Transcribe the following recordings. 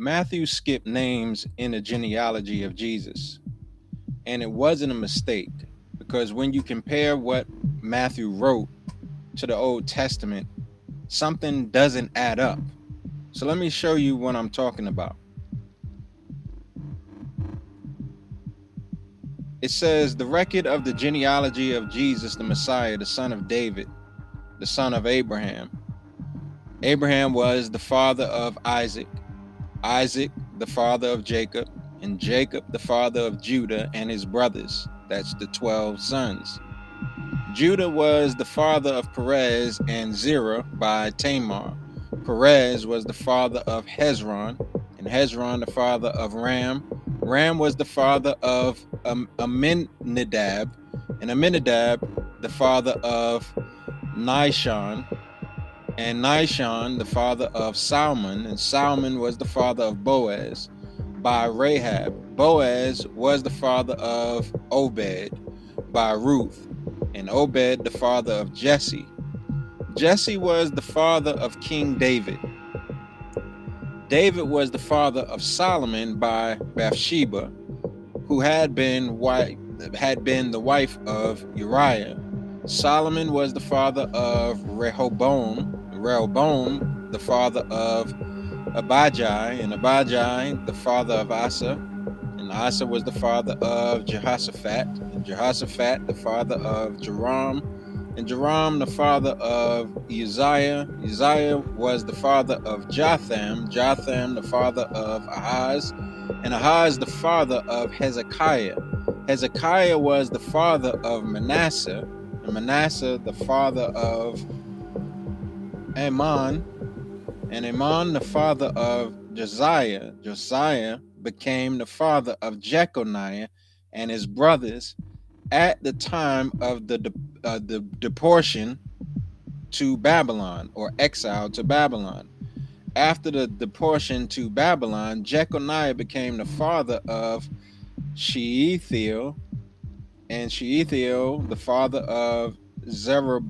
Matthew skipped names in the genealogy of Jesus, and it wasn't a mistake because when you compare what Matthew wrote to the Old Testament, something doesn't add up. So let me show you what I'm talking about. It says the record of the genealogy of Jesus the Messiah, the son of David, the son of Abraham. Abraham was the father of Isaac, Isaac the father of Jacob, and Jacob the father of Judah and his brothers. That's the 12 sons. Judah was the father of Perez and Zerah by Tamar. Perez was the father of Hezron, and Hezron the father of Ram. Ram was the father of Amminadab, and Amminadab the father of Nahshon, and Nahshon the father of Salmon, and Salmon was the father of Boaz by Rahab. Boaz was the father of Obed by Ruth, and Obed the father of Jesse. Jesse was the father of King David. David was the father of Solomon by Bathsheba, who had been the wife of Uriah. Solomon was the father of Rehoboam, the father of Abijah, and Abijah the father of Asa, and Asa was the father of Jehoshaphat, and Jehoshaphat the father of Joram, and Joram the father of Uzziah. Uzziah was the father of Jotham, Jotham the father of Ahaz, and Ahaz the father of Hezekiah. Hezekiah was the father of Manasseh, and Manasseh the father of Amon, and Amon the father of Josiah. Josiah became the father of Jeconiah and his brothers at the time of the deportation to Babylon, or exile to Babylon. After the deportation to Babylon, Jeconiah became the father of Shealtiel, and Shealtiel the father of Zerubbabel.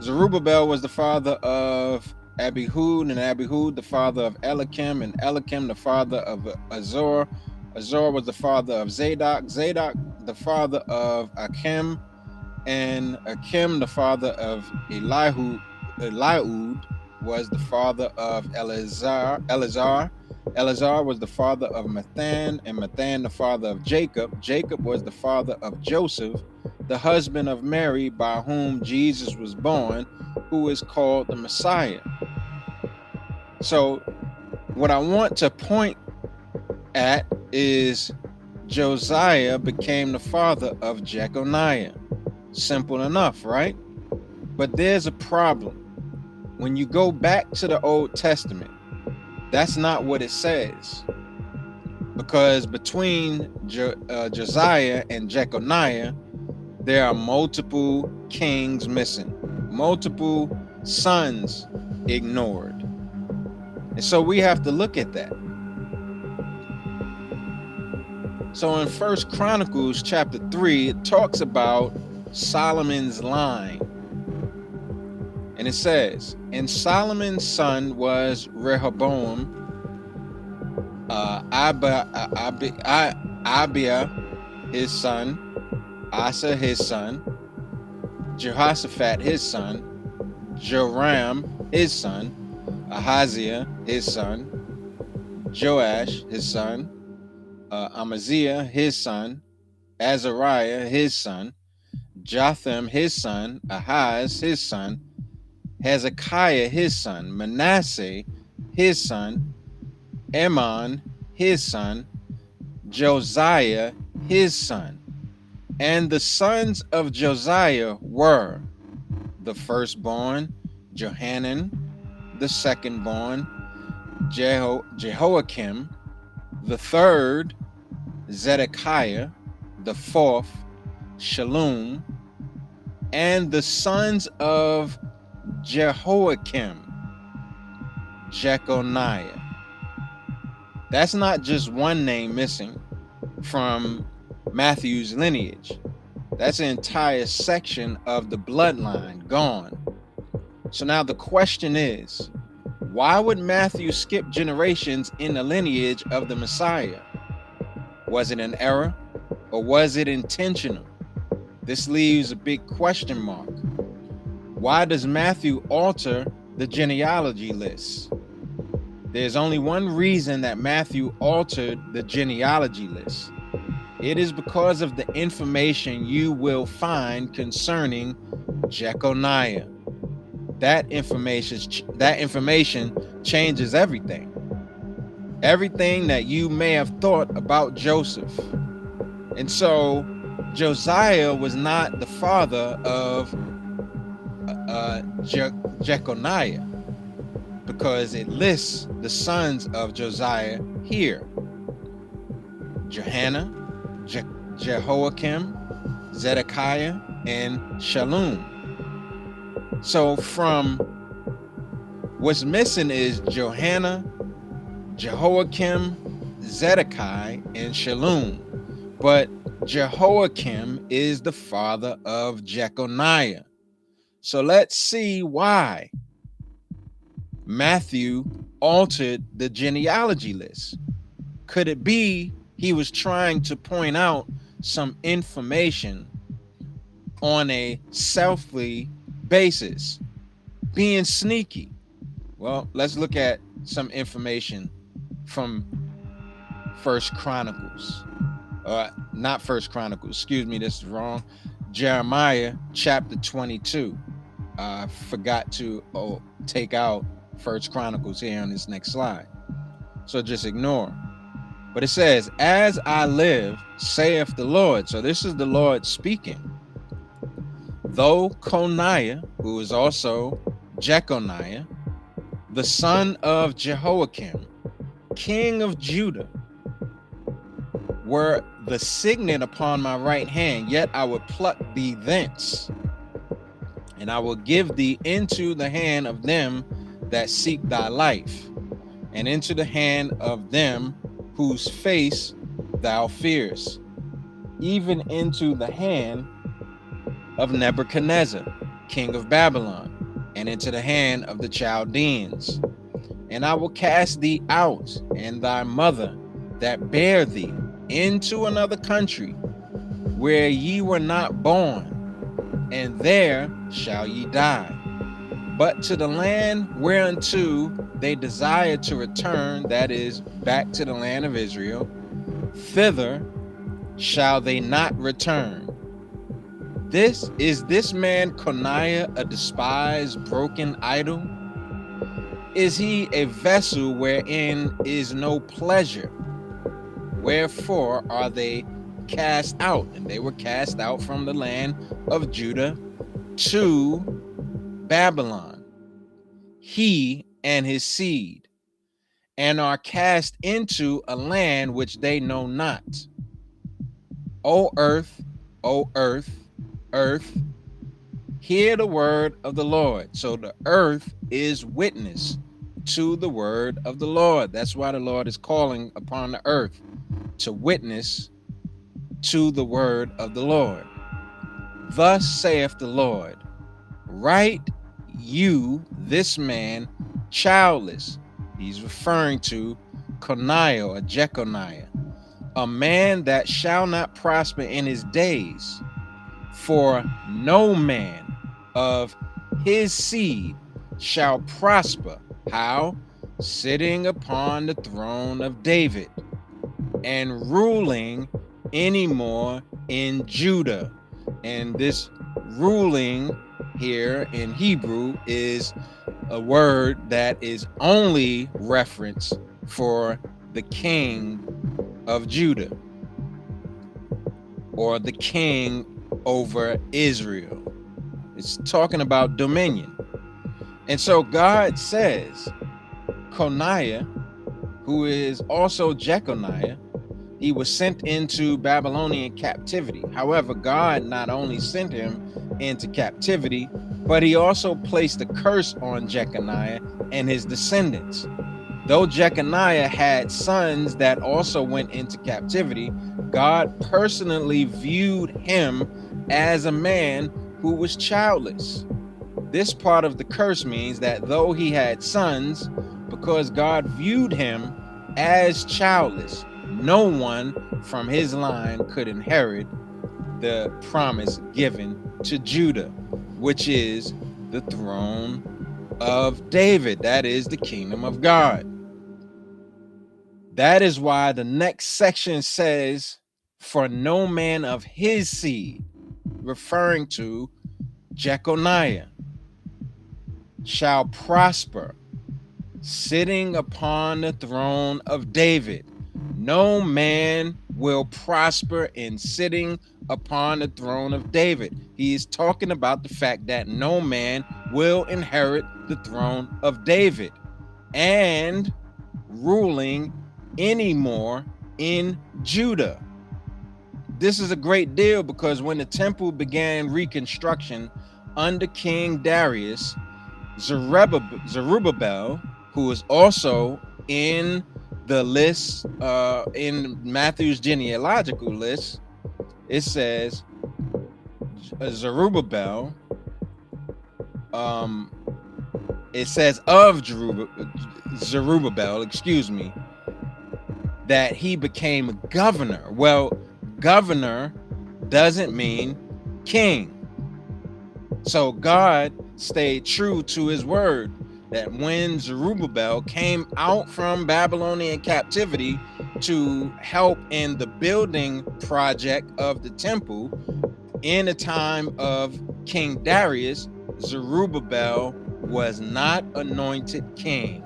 Zerubbabel was the father of Abihud, and Abihud the father of Elikim, and Elikim the father of Azor. Azor was the father of Zadok, Zadok the father of Achim, and Achim the father of Eliud. Eliud was the father of Eleazar. Eleazar was the father of Mathan, and Mathan the father of Jacob. Jacob was the father of Joseph, the husband of Mary, by whom Jesus was born, who is called the Messiah. So what I want to point at is Josiah became the father of Jeconiah. Simple enough, right? But there's a problem. When you go back to the Old Testament, that's not what it says. Because between Josiah and Jeconiah, there are multiple kings missing, multiple sons ignored. And so we have to look at that. So in 1 Chronicles chapter 3, it talks about Solomon's line. And it says, and Solomon's son was Rehoboam, Abia his son, Asa his son, Jehoshaphat his son, Joram his son, Ahaziah his son, Joash his son, Amaziah his son, Azariah his son, Jotham his son, Ahaz his son, Hezekiah his son, Manasseh his son, Amon his son, Josiah his son. And the sons of Josiah were the firstborn, Johanan, the secondborn, Jehoiakim, the third, Zedekiah, the fourth, Shallum, and the sons of Jehoiakim, Jeconiah. That's not just one name missing from Matthew's lineage. That's an entire section of the bloodline gone. So now the question is, Why would Matthew skip generations in the lineage of the Messiah? Was it an error or was it intentional? This leaves a big question mark. Why does Matthew alter the genealogy list? There's only one reason that Matthew altered the genealogy list. It is because of the information you will find concerning Jeconiah. That information changes everything. Everything that you may have thought about Joseph. And so Josiah was not the father of Jeconiah, because it lists the sons of Josiah here: Johanna, Jehoiakim, Zedekiah, and Shallum. So from what's missing is Johanna, Jehoiakim, Zedekiah, and Shallum. But Jehoiakim is the father of Jeconiah. So let's see why Matthew altered the genealogy list. Could it be he was trying to point out some information on a selfly basis, being sneaky? Well, let's look at some information from First Chronicles. Not First Chronicles, excuse me, this is wrong. Jeremiah chapter 22. I forgot to take out First Chronicles here on this next slide, so just ignore. But it says, "As I live, saith the Lord." So this is the Lord speaking. "Though Coniah, who is also Jeconiah, the son of Jehoiakim, king of Judah, were the signet upon my right hand, yet I would pluck thee thence, and I will give thee into the hand of them that seek thy life, and into the hand of them whose face thou fearest, even into the hand of Nebuchadnezzar, king of Babylon, and into the hand of the Chaldeans. And I will cast thee out, and thy mother that bare thee, into another country, where ye were not born, and there shall ye die. But to the land whereunto they desire to return, that is, back to the land of Israel, thither shall they not return. Is this man Coniah a despised, broken idol? Is he a vessel wherein is no pleasure? Wherefore are they cast out? And they were cast out from the land of Judah to Babylon, he and his seed, and are cast into a land which they know not. O earth, earth, hear the word of the Lord. So the earth is witness to the word of the Lord. That's why the Lord is calling upon the earth to witness to the word of the Lord. Thus saith the Lord, write you this man childless. He's referring to Coniah or Jeconiah, a man that shall not prosper in his days, for no man of his seed shall prosper. How? Sitting upon the throne of David and ruling anymore in Judah. And this ruling here in Hebrew is a word that is only reference for the king of Judah, or the king over Israel. It's talking about dominion. And so God says Coniah, who is also Jeconiah, he was sent into Babylonian captivity. However, God not only sent him into captivity, but he also placed a curse on Jeconiah and his descendants. Though Jeconiah had sons that also went into captivity, God personally viewed him as a man who was childless. This part of the curse means that though he had sons because God viewed him as childless. No one from his line could inherit the promise given to Judah, which is the throne of David. That is the kingdom of God. That is why the next section says, for no man of his seed, referring to Jeconiah, shall prosper, sitting upon the throne of David. No man will prosper in sitting upon the throne of David. He is talking about the fact that no man will inherit the throne of David and ruling anymore in Judah. This is a great deal because when the temple began reconstruction under King Darius, Zerubbabel, who is also in the list, in Matthew's genealogical list, it says Zerubbabel, it says of Zerubbabel, excuse me, that he became governor. Well, governor doesn't mean king. So God stayed true to his word that when Zerubbabel came out from Babylonian captivity to help in the building project of the temple in the time of King Darius, Zerubbabel was not anointed king.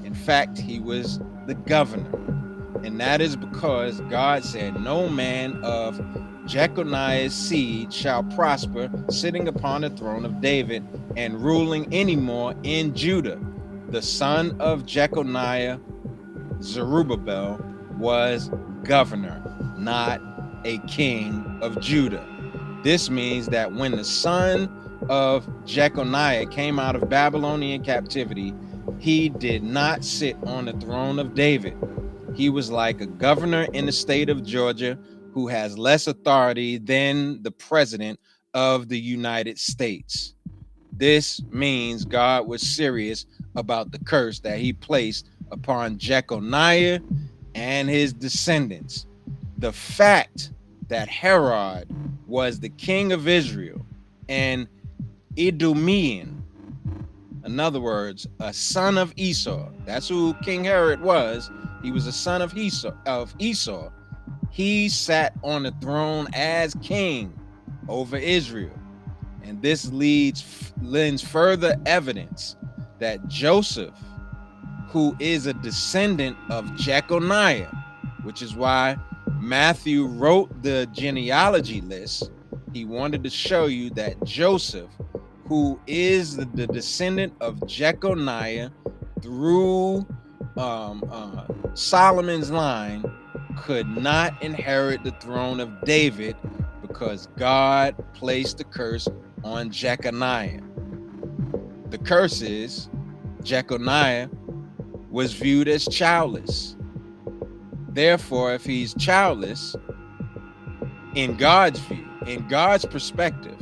In fact, he was the governor. And that is because God said, no man of Jeconiah's seed shall prosper, sitting upon the throne of David and ruling anymore in Judah. The son of Jeconiah, Zerubbabel, was governor, not a king of Judah. This means that when the son of Jeconiah came out of Babylonian captivity, he did not sit on the throne of David. He was like a governor in the state of Georgia who has less authority than the president of the United States. This means God was serious about the curse that he placed upon Jeconiah and his descendants. The fact that Herod was the king of Israel and Idumean, in other words, a son of Esau. That's who King Herod was. He was a son of Esau. He sat on the throne as king over Israel. And this lends further evidence that Joseph, who is a descendant of Jeconiah, which is why Matthew wrote the genealogy list, he wanted to show you that Joseph, who is the descendant of Jeconiah through Solomon's line, could not inherit the throne of David because God placed the curse on Jeconiah. The curse is Jeconiah was viewed as childless. Therefore, if he's childless, in God's view, in God's perspective,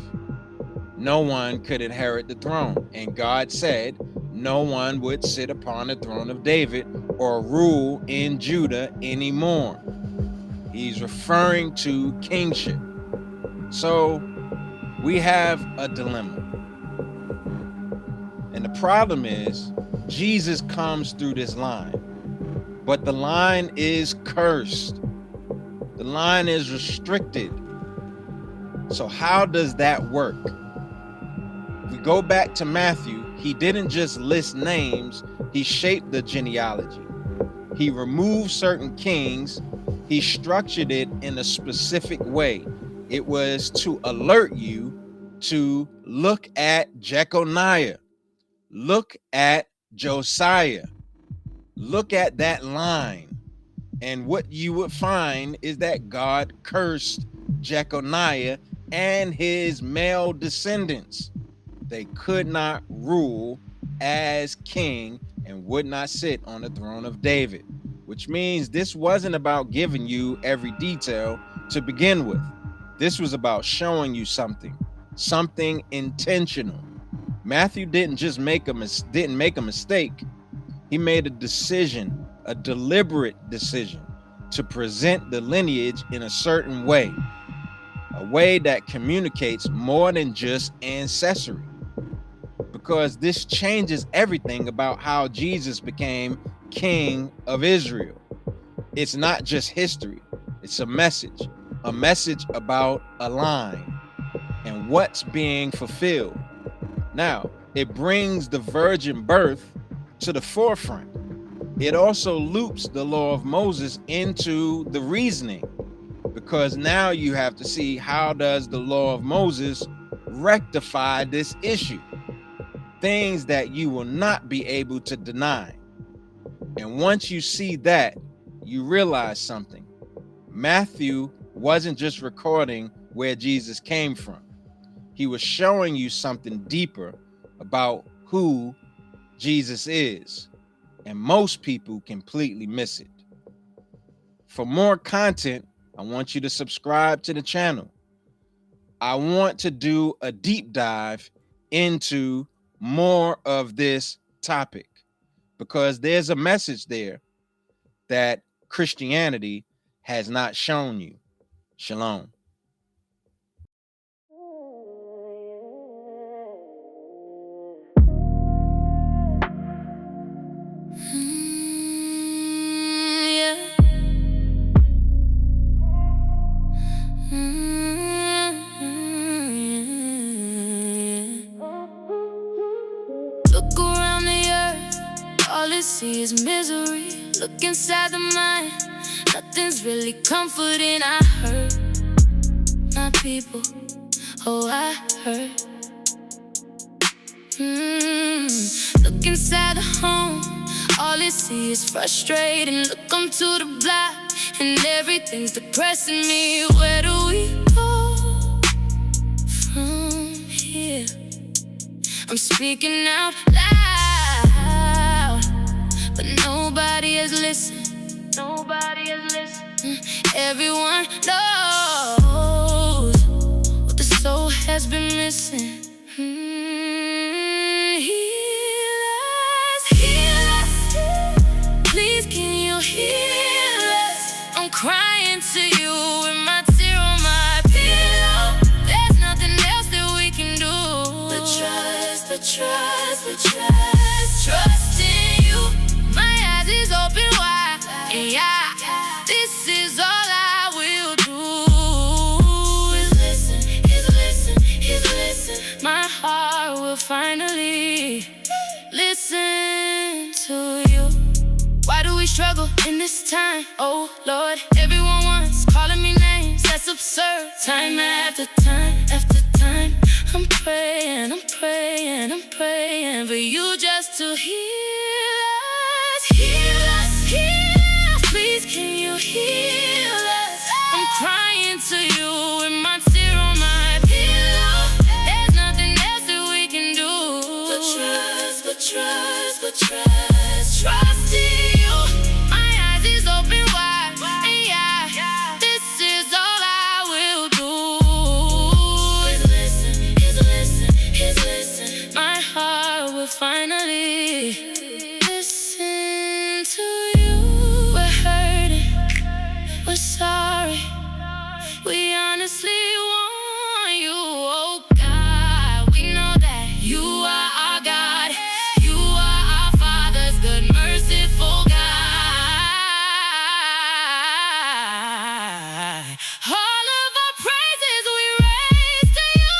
no one could inherit the throne. And God said no one would sit upon the throne of David or rule in Judah anymore. He's referring to kingship. So we have a dilemma. And the problem is Jesus comes through this line, but the line is cursed. The line is restricted. So how does that work? If we go back to Matthew, he didn't just list names, he shaped the genealogy. He removed certain kings, he structured it in a specific way. It was to alert you to look at Jeconiah, look at Josiah, look at that line. And what you would find is that God cursed Jeconiah and his male descendants. They could not rule as king and would not sit on the throne of David, which means this wasn't about giving you every detail to begin with. This was about showing you something intentional. Matthew didn't just make a mistake. He made a decision, a deliberate decision, to present the lineage in a certain way, a way that communicates more than just ancestry, because this changes everything about how Jesus became King of Israel. It's not just history, it's a message about a line and what's being fulfilled. Now, it brings the virgin birth to the forefront. It also loops the law of Moses into the reasoning, because now you have to see, how does the law of Moses rectify this issue? Things that you will not be able to deny. And once you see that, you realize something. Matthew wasn't just recording where Jesus came from. He was showing you something deeper about who Jesus is. And most people completely miss it. For more content, I want you to subscribe to the channel. I want to do a deep dive into more of this topic, because there's a message there that Christianity has not shown you. Shalom. Look around the earth, all I see is misery. Look inside the mind, nothing's really comforting. I hurt my people, oh I hurt. Look inside the home, all I see is frustrating. Look onto the block, and everything's depressing me. Where do we go from here? I'm speaking out loud, but nobody has listened. Nobody has listened. Everyone knows what the soul has been missing. Heal us, please can you heal us? I'm crying to you with my tear on my pillow. There's nothing else that we can do but trust in you. My eyes is open wide, and yeah, this is all I will do. Is listen. My heart will finally listen to you. Why do we struggle in this time? Oh Lord, everyone wants calling me names. That's absurd. Time after time after time, I'm praying for you just to heal us. Please can you heal us? I'm crying to you with my tear on my pillow. There's nothing else that we can do but trust in you. My eyes is open wide, and yeah, this is all I will do. Is listen. My heart will finally listen to you. We're hurting, we're sorry, we honestly want you. Oh God, we know that you are our God. You are our Father's good, merciful God. All of our praises we raise to you.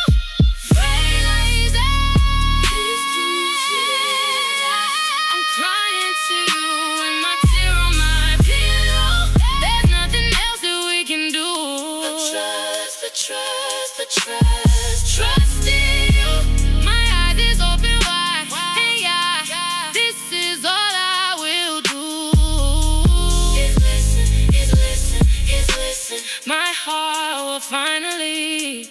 Praise I'm crying to you with my tear on my pillow. There's nothing else that we can do but trust in you. My eyes is open wide, and yeah, this is all I will do. Is listen. My heart will finally